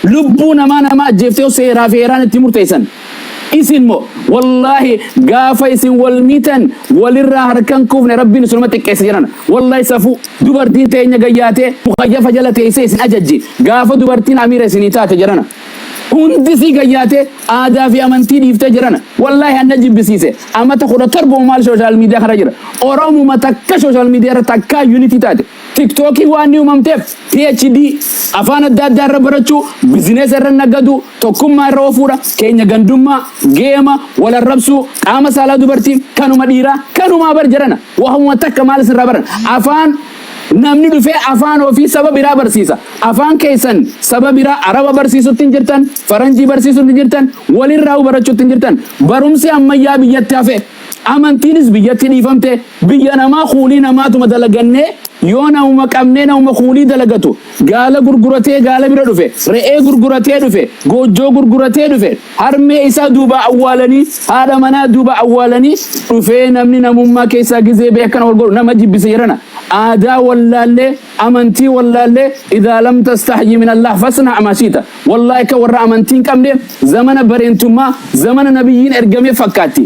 لبونا ما جفتو سيرا فيران تمرتيسن اسمه والله غافا اسم والميتن وللرا هركن كوفن ربي نسلمتك كيسيرنا والله سفو دبرتين تينيا غياتي مخيفة جلتي سيسن أججي غافا دبرتين أمير سنيتات جرنا hundi si gayyate aadaa fi amantii dhiiftee jiran wallahi anna jibbisiise amma ta kudha torbo maal social media kana jira oromuma takka social media irra takka unity taate tiktoki waan ni umamteef phd afaan adda addaa irra barachuu business irra nagadu tokkummaa irra ofuudha keenya gandummaa geema wala rabsuu qaama saalaa dubartii kanuma dhiiraa kanuma bar jirana wahuma takka maal sirra baran afaan namni dhufe afaan ofii saba biraa barsiisa afaan keessan saba biraa araba barsiisutti jirtan faranjii barsiisutti jirtan walirraa barachuutti jirtan barumsi ammayyaa biyyatti hafe amantiinis biyyatti dhiifamte biyya namaa kuulii namaatuma dalagannee yoo nama qabnee nama kuulii dalagatu gaala gurguratee gaala bira dhufe re'ee gurguratee dhufe goojjoo gurguratee dhufe harmee isaa duuba awwaalanii haadha manaa duuba awwaalanii dhufee namni namummaa keessaa gizee beekana walgoru nama jibbise jirana aadaa wallaallee amantii wallaallee idhaa lam tastahyi min Allah fasna ma shita wallahi ka warra amantiin qabne zamana bareentummaa zamana nabiyyiin ergame fakkaatti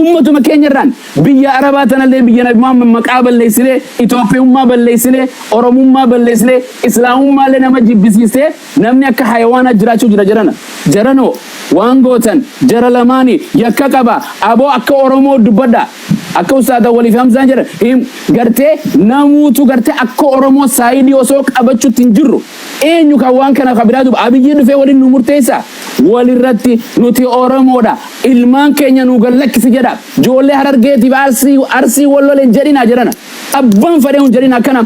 ummatuma keenyarraan biyya arabaa tanallee biyya nabi Muhammad maqaa balleessine Itoophiyummaa balleessine Oromummaa balleessine Islaamummaa nama jibbisiise namni akka hayawaana jiraachuu jarano waan gootan jara lamaani yakka qaba aboo akka Oromoo dubbadha akka ustaada waliif hamzaan jira gartee namuutu gartee akka Oromoo saayidii osoo qabachuutti hin jirru eenyu kan waan kana kabiraatu abiyyi dhufee waliin nu murteessa walirratti nuti Oromoodha ilmaan keenya nu gallakkisi jedha joolle harargeetiif arsii walloleen jedhina jedhana abban fadhe hun jedhina kana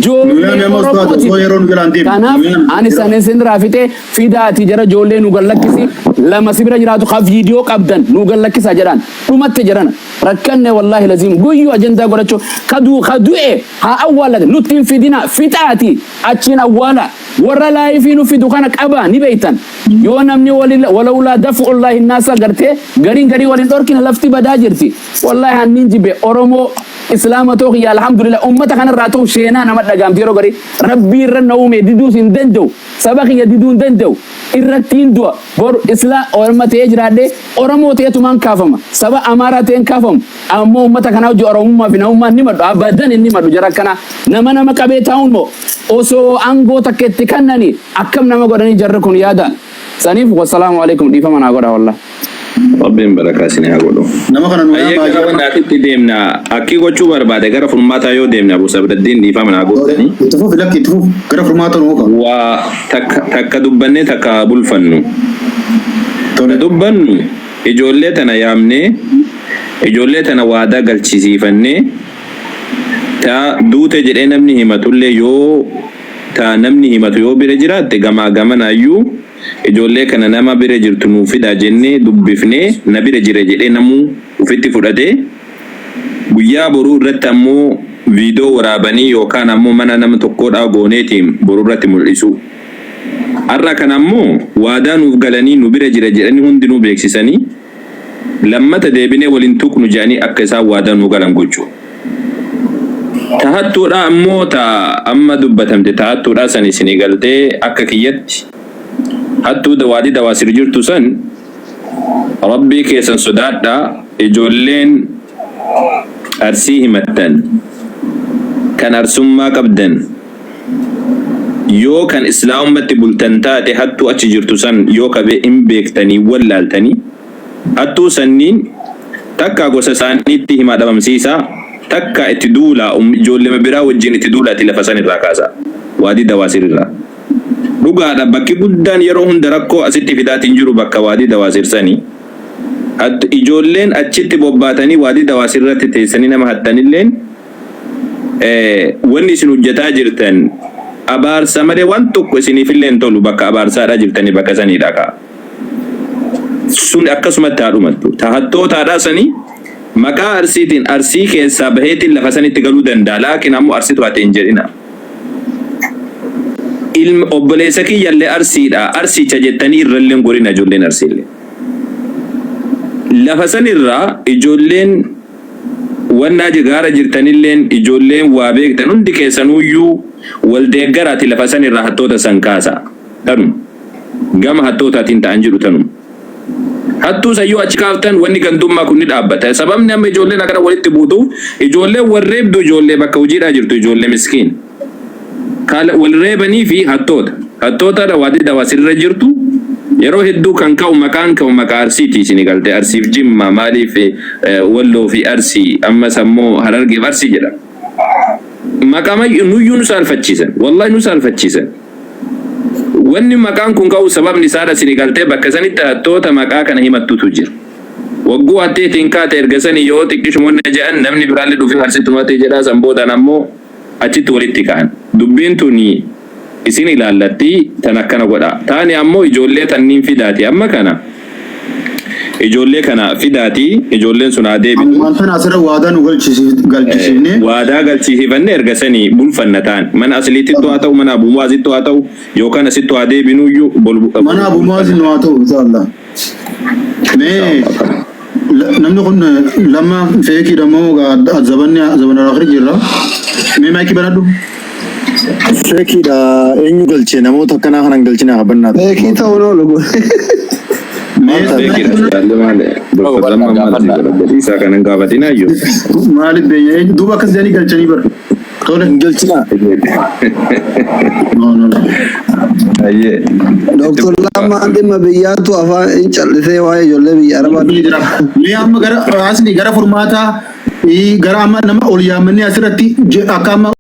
joolle Oromooti kanaaf ani sanesin raafite fidaati jara joolle nu gallakkisi lama sibira jiraatu ka viidiyoo qabdan nu gallakkisa jedhan dhumatte jedhana rakkanne wallahi lazim guyyu ajenda goracho kadu'e ha awwala nutin fidina fitaati achin awwala warra laifi nu fidu kana qaba ni beitan yo namni walaula dafu wallahi nasa garte garin walin dorkin lafti bada jirti wallahi hannin jibe Oromo islama to ya alhamdulillah ummata kana rato sheena nama dagam tiro gari rabbi ranaume didu sin denjo sabaki ya didu denjo irratin dua bor isla ormate ejrade Oromo teetu man kafama saba amara teen kafam ammo ummata kana jo Oromumma fi naumma ni madu abadan ni madu jara kana nama qabe taun mo oso ango taketti kannani akkam nama godani jarra kun yaada sanif wassalamu alaikum difa mana goda wallah Rabbiin barakaa sinii haa godhu. Nama kana nuyi amma gara naatitti deemna akkii gochuu barbaade gara furmaataa yoo deemna Abu Sabraddiin dhiifama naa godhani. Tufuuf lakki tufuuf gara furmaata nuu qaba. Waa takka dubbannee takka bulfannu. Dubbannu ijoollee tana yaamnee ijoollee tana waadaa galchisiifannee taa duute jedhee namni himatullee yoo taa namni himatu yoo bira jiraatte gamaa gamanaayyuu ijoollee kana nama bira jirtu nuu fidaa jennee dubbifnee na bira jira jedhee namuu ufitti fudhatee guyyaa boruu irratti ammoo viidiyoo waraabanii yookaan ammoo mana nama tokkodhaa gooneetiin boruu irratti mul'isu. Har'a kan ammoo waadaa nuuf galanii nu bira jira jedhanii hundinuu beeksisanii lammata deebinee waliin tuqnu jedhanii akka isaan waadaa nu galan gochuu. Tahattuudha ammoo amma dubbatamte tahattuudha san isinii galtee akka kiyyatti hattuu dawaadii dawaasir jirtu san rabbii keessan sodaadha ijoolleen arsii himattan kan arsummaa qabdan yoo kan islaamummatti bultan taate hattuu achi jirtu san yoo qabee hin beektanii wallaaltanii hattuu sanniin takka gosa isaaniitti himaa dhabamsiisaa takka itti duula ijoollee biraa wajjin itti duula itti lafa san irraa kaasa waadii dawaasir irraa dhugaadha bakki guddaan yeroo hunda rakkoo asitti fidaatiin jiru bakka waadii dawaasir sanii ijoolleen achitti bobbaatanii waadii dawaasir irratti teessanii nama hattanilleen wanni isin hojjetaa jirtan abaarsa malee waan tokko isiniifillee hin tolu bakka abaarsaadhaa jirtanii bakka saniidha kaa sun akkasumatti haadhumattu tahattootaadhaa sanii maqaa arsiitiin arsii keessaa baheetiin lafa sanitti galuu danda'a laakiin ammoo arsiitu haa ta'e hin jedhina. Obboleessa kiyyallee arsiidha arsiicha jettanii irralleen gorina ijoolleen arsiillee. Lafa sanirraa ijoolleen wannaa jigaara jirtanilleen ijoolleen waa beektan hundi keessanuyyuu wal deeggaraati lafa sanirraa hattoota san kaasa. Dhanu gama hattootatiin ta'an jiru tanuma. Hattuu sayyoo achi kaaftan wanni gandummaa kun ni dhaabbata. Sababni amma ijoolleen akkana walitti buutuuf ijoollee warreebdu ijoollee bakka hojiidhaa jirtu ijoollee miskiin. Walreebanii fi hattoota. Hattoota dhawaati dhawaasirra jirtu yeroo hedduu kan ka'u maqaan ka'u maqaa arsiiti isin galte arsiif jimma maaliif walloo fi arsii ammas ammoo harargeef arsii jedha. Maqaa nuyyuu nu saalfachiisan wallahi nu saalfachiisan. Wanni maqaan kun ka'u sababni isaadha isin galtee bakka sanitti hattoota maqaa kana himattutu jira. Wagguu hatteetiin kaate erga sanii yoo xiqqishumoonni jedhan namni biraallee dhufee arsittumatee jedhaa san boodaan ammoo achitti walitti ka'an. Dubbiin tuni isin ilaallatti tan akkana godha. Taani ammoo ijoollee tanniin fidaati amma kana. Ijoollee kana fidaati ijoolleen sun adeebitu. Wantan asirra waadaa nu galchisiifne. Waadaa galchisiifne erga sanii bulfanna taan. Mana asliitittu haa ta'u mana abumaazittu haa ta'u yookaan asittu adeebinuyyuu mana abumaazittu haa ta'u inshallah. Mee namni kun lama feekii dhamoo zabana akhir jirra. Mee maayikii banadhu. Feekii da eenyu galchee namoota akkanaa kanan galchina habannaa. Feekii ta'uu oolu. Isa kanan gaafatinayyuu. Maaliif beeyya duuba akkas jedhanii galchanii bara. Tole Galchina. Ayyee. Doktor Lamaan dhimma biyyaatu afaan callisee waa'ee ijoollee biyya arabaa. Mee amma gara asli gara furmaataa gara amma nama ol yaamanii asirratti akka amma